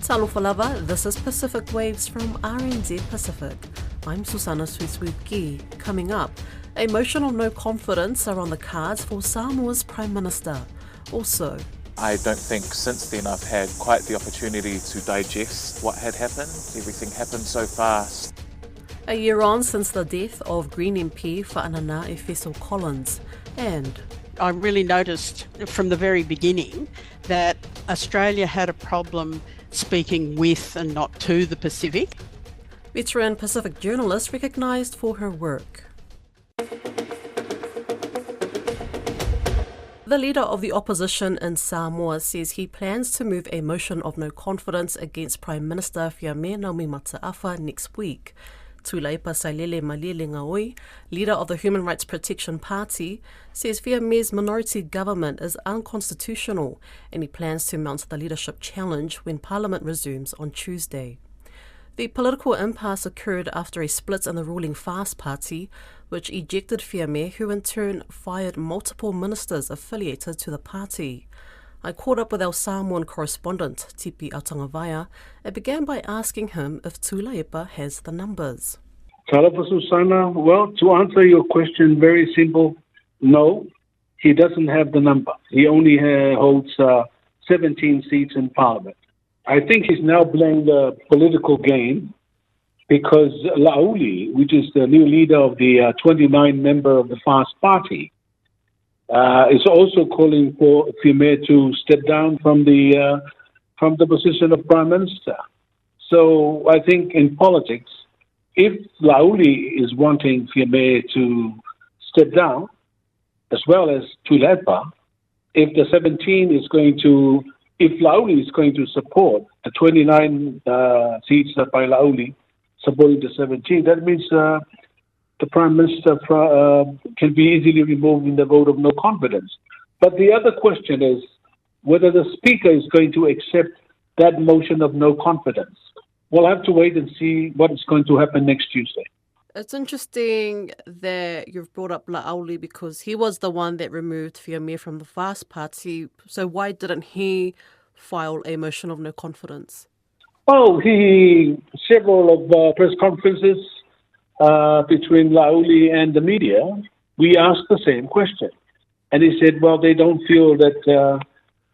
Talofa lava, this is Pacific Waves from RNZ Pacific. I'm Susana Suiswiki. Coming up, a motion of no confidence are on the cards for Samoa's Prime Minister. Also, I don't think since then I've had quite the opportunity to digest what had happened. Everything happened so fast. a year on since the death of Green MP Whaanana Efeso Collins, and I really noticed from the very beginning that Australia had a problem speaking with and not to the Pacific. veteran Pacific journalist recognised for her work. The leader of the opposition in Samoa says he plans to move a motion of no confidence against Prime Minister Fiame Naomi Mataafa next week. Tulaipa Sailele Malele Ngaoi, leader of the Human Rights Protection Party, says Fiame's minority government is unconstitutional and he plans to mount the leadership challenge when Parliament resumes on Tuesday. The political impasse occurred after a split in the ruling Fast Party, which ejected Fiame, who in turn fired multiple ministers affiliated to the party. I caught up with our Samoan correspondent, Tipi Autangavaia, and began by asking him if Tulaipa has the numbers. Talofa Susana, well, to answer your question, very simple, no, he doesn't have the number. He only holds 17 seats in Parliament. I think he's now playing the political game because Lauli, which is the new leader of the 29-member of the Fast Party, is also calling for Fiame to step down from the position of Prime Minister. So I think in politics, if Lauli is wanting Fiame to step down, as well as Tulaipa, if the 17 is going to, if Lauli is going to support the 29 seats by Lauli supporting the 17, that means the Prime Minister can be easily removed in the vote of no confidence. But the other question is whether the Speaker is going to accept that motion of no confidence. We'll have to wait and see what is going to happen next Tuesday. It's interesting that you've brought up Lauli because he was the one that removed Fiame from the Fast Party. So why didn't he file a motion of no confidence? Well, several of press conferences between Lauli and the media, we asked the same question. And he said, well, they don't feel that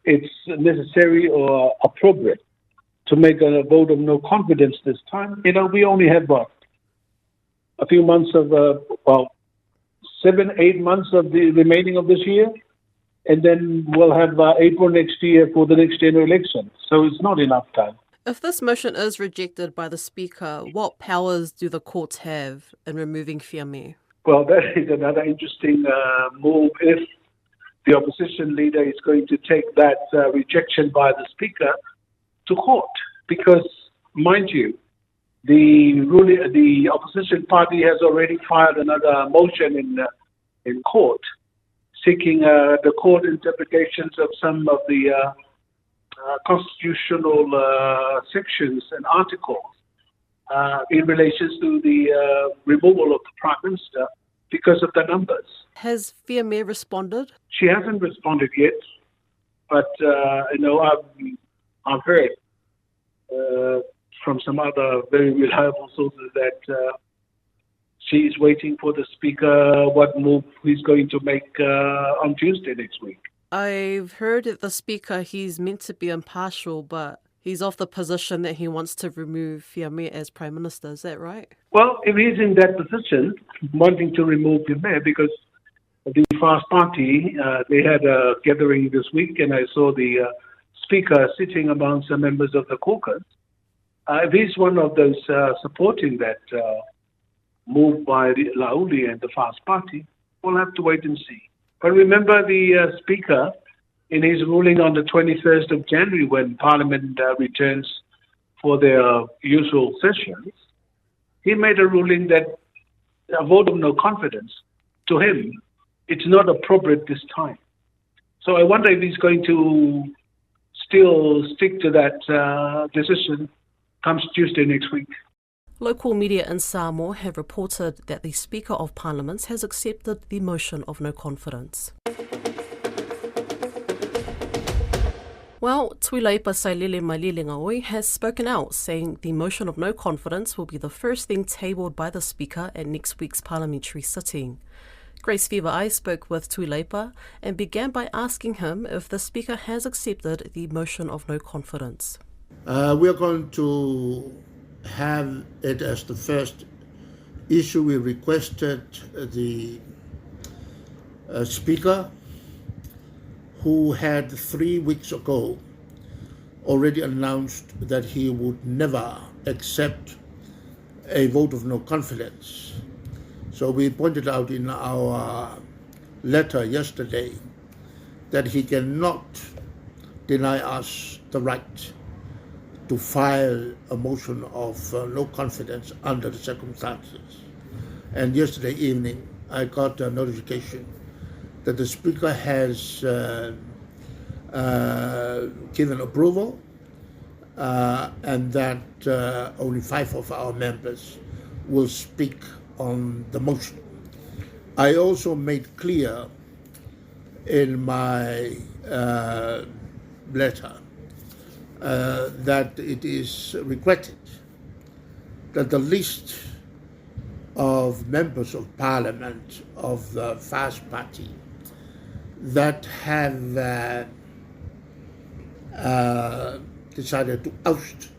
it's necessary or appropriate to make a vote of no confidence this time. You know, we only have, a few months of, 7-8 months of the remaining of this year. And then we'll have April next year for the next general election. So it's not enough time. If this motion is rejected by the Speaker, what powers do the courts have in removing Fiame? Well, that is another interesting move if the opposition leader is going to take that rejection by the Speaker to court. Because, mind you, the opposition party has already filed another motion in court seeking the court interpretations of some of the constitutional sections and articles in relation to the removal of the Prime Minister because of the numbers. Has Fiame responded? She hasn't responded yet, but I've heard from some other very reliable sources that she's waiting for the Speaker what move he's going to make on Tuesday next week. I've heard that the Speaker, he's meant to be impartial, but he's off the position that he wants to remove Fiame as Prime Minister. Is that right? Well, if he's in that position, wanting to remove Fiame, because the Fast Party, they had a gathering this week, and I saw the Speaker sitting among some members of the caucus. If he's one of those supporting that move by Lauli and the Fast Party, we'll have to wait and see. But remember the Speaker, in his ruling on the 21st of January, when Parliament returns for their usual sessions, he made a ruling that a vote of no confidence, to him, it's not appropriate this time. So I wonder if he's going to still stick to that decision comes Tuesday next week. Local media in Samoa have reported that the Speaker of Parliament has accepted the motion of no confidence. Well, Tuilaipa Sailele Malili Ngaoi has spoken out, saying the motion of no confidence will be the first thing tabled by the Speaker at next week's parliamentary sitting. Grace Viva-Ai spoke with Tuilaipa and began by asking him if the Speaker has accepted the motion of no confidence. We are going to have it as the first issue. We requested the Speaker, who had 3 weeks ago already announced that he would never accept a vote of no confidence. So we pointed out in our letter yesterday that he cannot deny us the right to file a motion of no confidence under the circumstances. And yesterday evening, I got a notification that the Speaker has given approval and that only 5 of our members will speak on the motion. I also made clear in my letter that it is regretted that the list of members of Parliament of the Fast Party that have decided to oust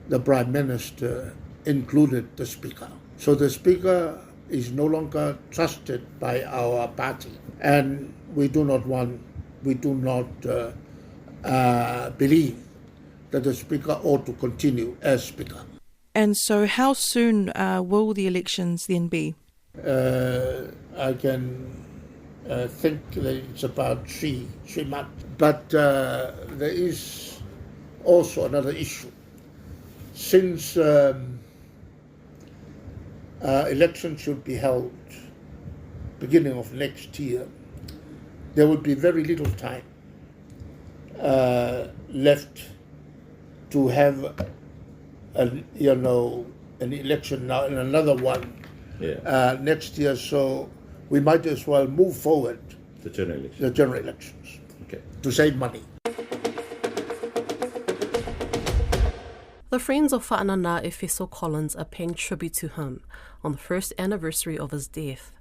the Prime Minister included the Speaker. So the Speaker is no longer trusted by our party, and we do not believe that the Speaker ought to continue as Speaker. And so how soon will the elections then be? I can think that it's about 3 months. But there is also another issue. Since elections should be held beginning of next year, there will be very little time left to have an election now and another one next year. So we might as well move forward the general elections Okay. to save money. The Friends of Whaanana Efeso Collins are paying tribute to him on the first anniversary of his death.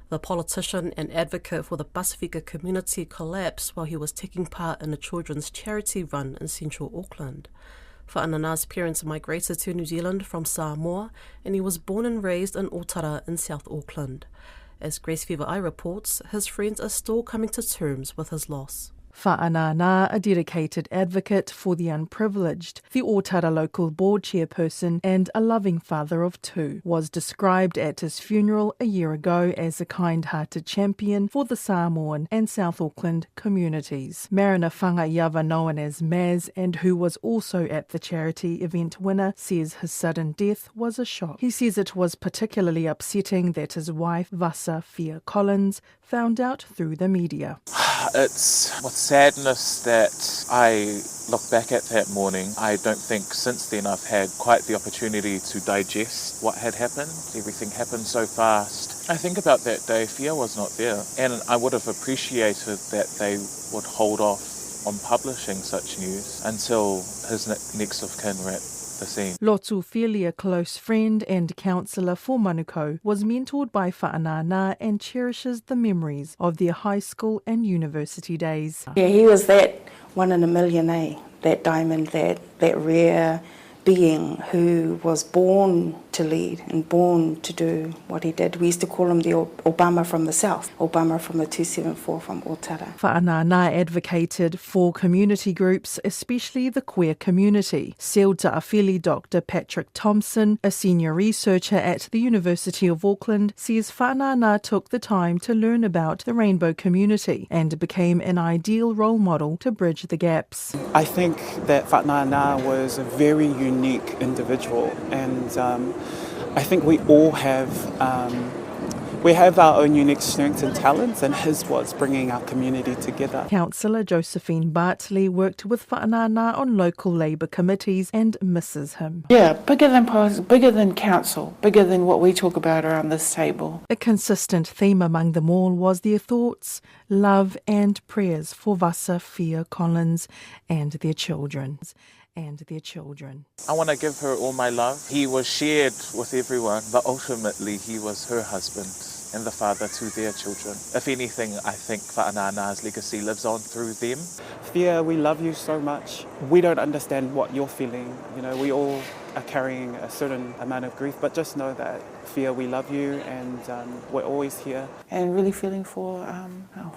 The politician and advocate for the Pacifica community collapsed while he was taking part in a children's charity run in central Auckland. Whaanana's parents migrated to New Zealand from Samoa, and he was born and raised in Otara in South Auckland. As Grace Viva-Ai reports, his friends are still coming to terms with his loss. Whaanana, a dedicated advocate for the unprivileged, the Otara local board chairperson and a loving father of 2, was described at his funeral a year ago as a kind-hearted champion for the Samoan and South Auckland communities. Marina Whangaiawa, known as Maz, and who was also at the charity event winner, says his sudden death was a shock. He says it was particularly upsetting that his wife, Vasa Fia Collins, found out through the media. It's with sadness that I look back at that morning. I don't think since then I've had quite the opportunity to digest what had happened. Everything happened so fast. I think about that day, Fia was not there, and I would have appreciated that they would hold off on publishing such news until his next of kin were at the scene. Lotu Fili, a close friend and counsellor for Manukau, was mentored by Whaanana and cherishes the memories of their high school and university days. Yeah, he was that 1 in a million, that diamond, that rare being who was born to lead and born to do what he did. We used to call him the Obama from the South, Obama from the 274 from Otara. Whaanana advocated for community groups, especially the queer community. Sealta Awhili Dr. Patrick Thompson, a senior researcher at the University of Auckland, says Whaanana took the time to learn about the rainbow community and became an ideal role model to bridge the gaps. I think that Whaanana was a very unique individual, and I think we all have We have our own unique strengths and talents, and his was bringing our community together. Councillor Josephine Bartley worked with Whaanana on local Labour committees and misses him. Yeah, bigger than council, bigger than what we talk about around this table. A consistent theme among them all was their thoughts, love and prayers for Vasa Fia Collins and their children. I want to give her all my love. He was shared with everyone, but ultimately he was her husband and the father to their children. If anything, I think Whaanana's legacy lives on through them. Fia, we love you so much. We don't understand what you're feeling. You know, we all are carrying a certain amount of grief, but just know that, Fia, we love you and we're always here. And really feeling for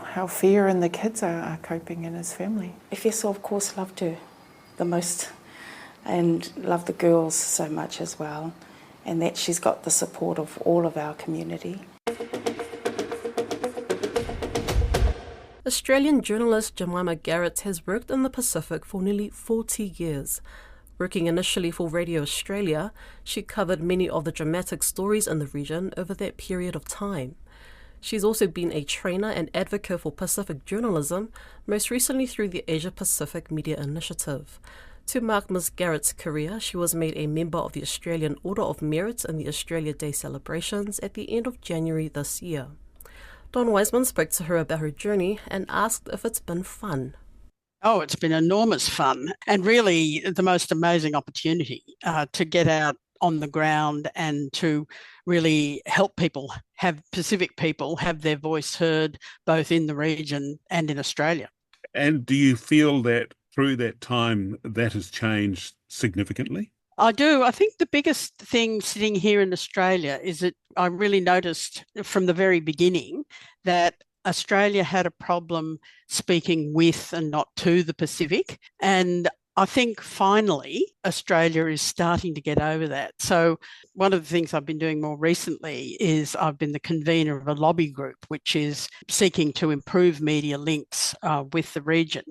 how Fia and the kids are coping in his family. Efeso, of course, loved her the most and loved the girls so much as well, and that she's got the support of all of our community. Australian journalist Jemima Garrett has worked in the Pacific for nearly 40 years. Working initially for Radio Australia, she covered many of the dramatic stories in the region over that period of time. She's also been a trainer and advocate for Pacific journalism, most recently through the Asia Pacific Media Initiative. To mark Ms. Garrett's career, she was made a member of the Australian Order of Merit in the Australia Day celebrations at the end of January this year. Don Wiseman spoke to her about her journey and asked if it's been fun. Oh, it's been enormous fun and really the most amazing opportunity to get out on the ground and to really help Pacific people have their voice heard both in the region and in Australia. And do you feel that through that time that has changed significantly? I do. I think the biggest thing sitting here in Australia is that I really noticed from the very beginning that Australia had a problem speaking with and not to the Pacific. And I think finally Australia is starting to get over that. So one of the things I've been doing more recently is I've been the convener of a lobby group which is seeking to improve media links with the region.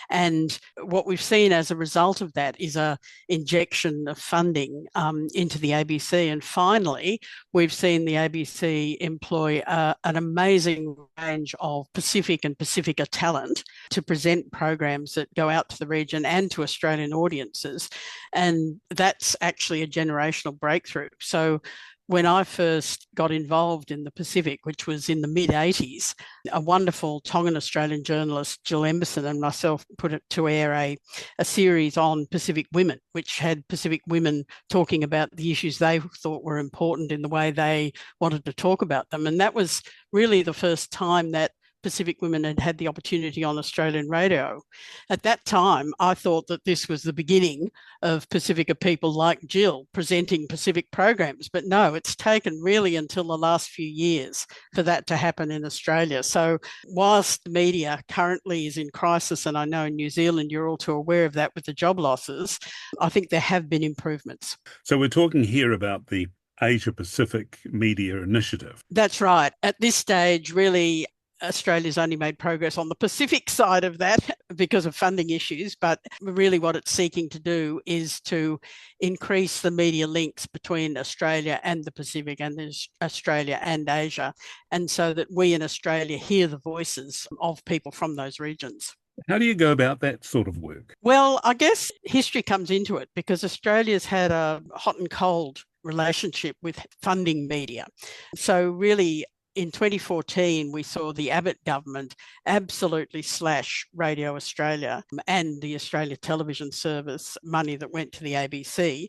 And what we've seen as a result of that is a injection of funding into the ABC. And finally, we've seen the ABC employ an amazing range of Pacific and Pacifica talent to present programs that go out to the region and to Australian audiences. And that's actually a generational breakthrough. So when I first got involved in the Pacific, which was in the mid-80s, a wonderful Tongan Australian journalist, Jill Emberson, and myself put it to air a series on Pacific women, which had Pacific women talking about the issues they thought were important in the way they wanted to talk about them. And that was really the first time that Pacific women had had the opportunity on Australian radio. At that time, I thought that this was the beginning of Pacifica people like Jill presenting Pacific programs. But no, it's taken really until the last few years for that to happen in Australia. So whilst the media currently is in crisis, and I know in New Zealand you're all too aware of that with the job losses, I think there have been improvements. So we're talking here about the Asia Pacific Media Initiative. That's right. At this stage, really, Australia's only made progress on the Pacific side of that because of funding issues, but really what it's seeking to do is to increase the media links between Australia and the Pacific and Australia and Asia, and so that we in Australia hear the voices of people from those regions. How do you go about that sort of work? Well, I guess history comes into it because Australia's had a hot and cold relationship with funding media. So really, in 2014, we saw the Abbott government absolutely slash Radio Australia and the Australia Television Service money that went to the ABC.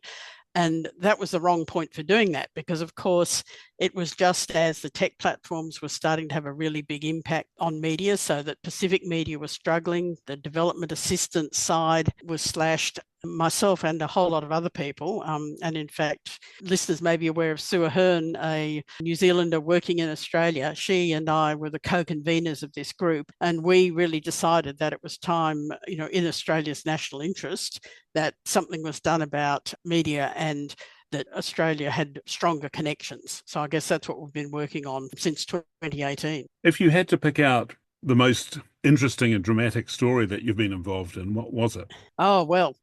And that was the wrong point for doing that because, of course, it was just as the tech platforms were starting to have a really big impact on media, so that Pacific media was struggling, the development assistance side was slashed. Myself and a whole lot of other people, and in fact, listeners may be aware of Sue Ahern, a New Zealander working in Australia. She and I were the co-conveners of this group, and we really decided that it was time, in Australia's national interest, that something was done about media and that Australia had stronger connections. So I guess that's what we've been working on since 2018. If you had to pick out the most interesting and dramatic story that you've been involved in. What was it? Oh, well,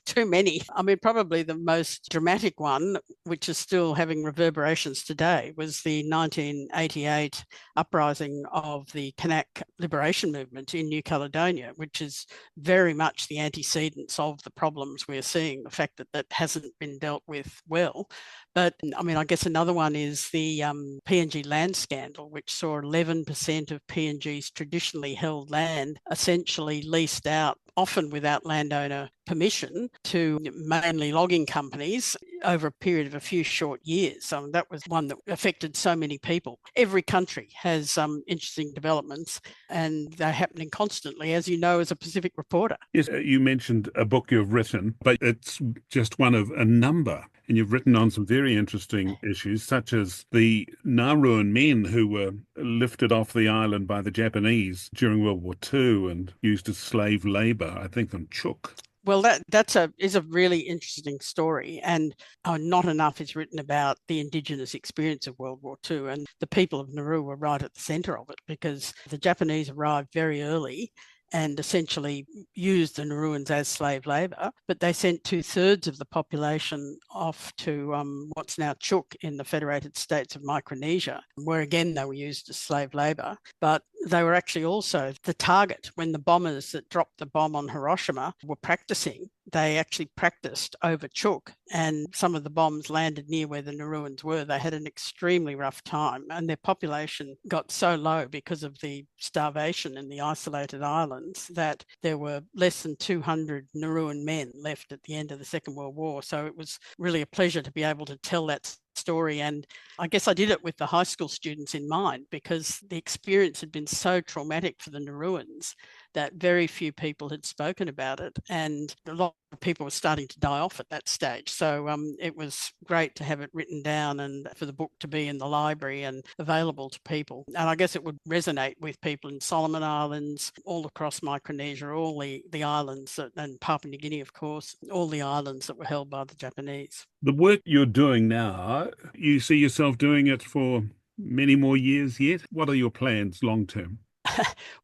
too many. I mean, probably the most dramatic one, which is still having reverberations today, was the 1988 uprising of the Kanak liberation movement in New Caledonia, which is very much the antecedents of the problems we're seeing, the fact that that hasn't been dealt with well. But I mean, I guess another one is the PNG land scandal, which saw 11% of PNG's traditionally held land essentially leased out, often without landowner permission, to mainly logging companies over a period of a few short years. That was one that affected so many people. Every country has interesting developments, and they're happening constantly, as you know, as a Pacific reporter. Yes, you mentioned a book you've written, but it's just one of a number. And you've written on some very interesting issues, such as the Nauruan men who were lifted off the island by the Japanese during World War II and used as slave labour, I think on Chook. Well, that is a really interesting story, and not enough is written about the Indigenous experience of World War II. And the people of Nauru were right at the centre of it, because the Japanese arrived very early and essentially used the Nauruans as slave labour, but they sent 2/3 of the population off to what's now Chook in the Federated States of Micronesia, where again they were used as slave labour. But they were actually also the target when the bombers that dropped the bomb on Hiroshima were practicing. They actually practiced over Chook, and some of the bombs landed near where the Nauruans were. They had an extremely rough time, and their population got so low because of the starvation in the isolated islands that there were less than 200 Nauruan men left at the end of the Second World War. So it was really a pleasure to be able to tell that story. And I guess I did it with the high school students in mind, because the experience had been so traumatic for the Nauruans that very few people had spoken about it, and a lot of people were starting to die off at that stage. So it was great to have it written down and for the book to be in the library and available to people. And I guess it would resonate with people in Solomon Islands, all across Micronesia, all the islands, and Papua New Guinea, of course, all the islands that were held by the Japanese. The work you're doing now, you see yourself doing it for many more years yet? What are your plans long term?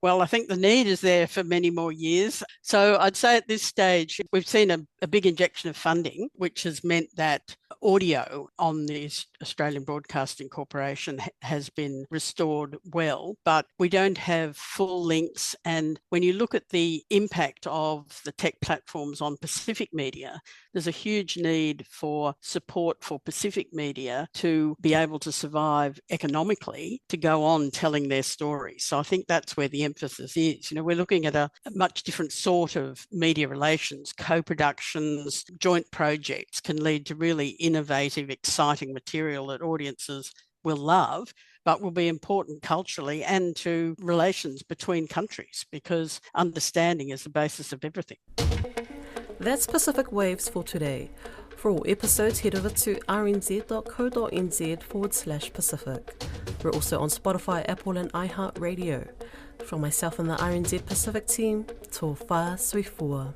Well, I think the need is there for many more years. So I'd say at this stage, we've seen a big injection of funding, which has meant that audio on the Australian Broadcasting Corporation has been restored well, but we don't have full links. And when you look at the impact of the tech platforms on Pacific media, there's a huge need for support for Pacific media to be able to survive economically, to go on telling their stories. So I think that's where the emphasis is. You know, we're looking at a much different sort of media relations. Co-productions, joint projects can lead to really innovative, exciting material that audiences will love, but will be important culturally and to relations between countries, because understanding is the basis of everything. That's Pacific Waves for today. For all episodes, head over to rnz.co.nz/Pacific. We're also on Spotify, Apple and iHeartRadio. From myself and the RNZ Pacific team, tō whā sui fua.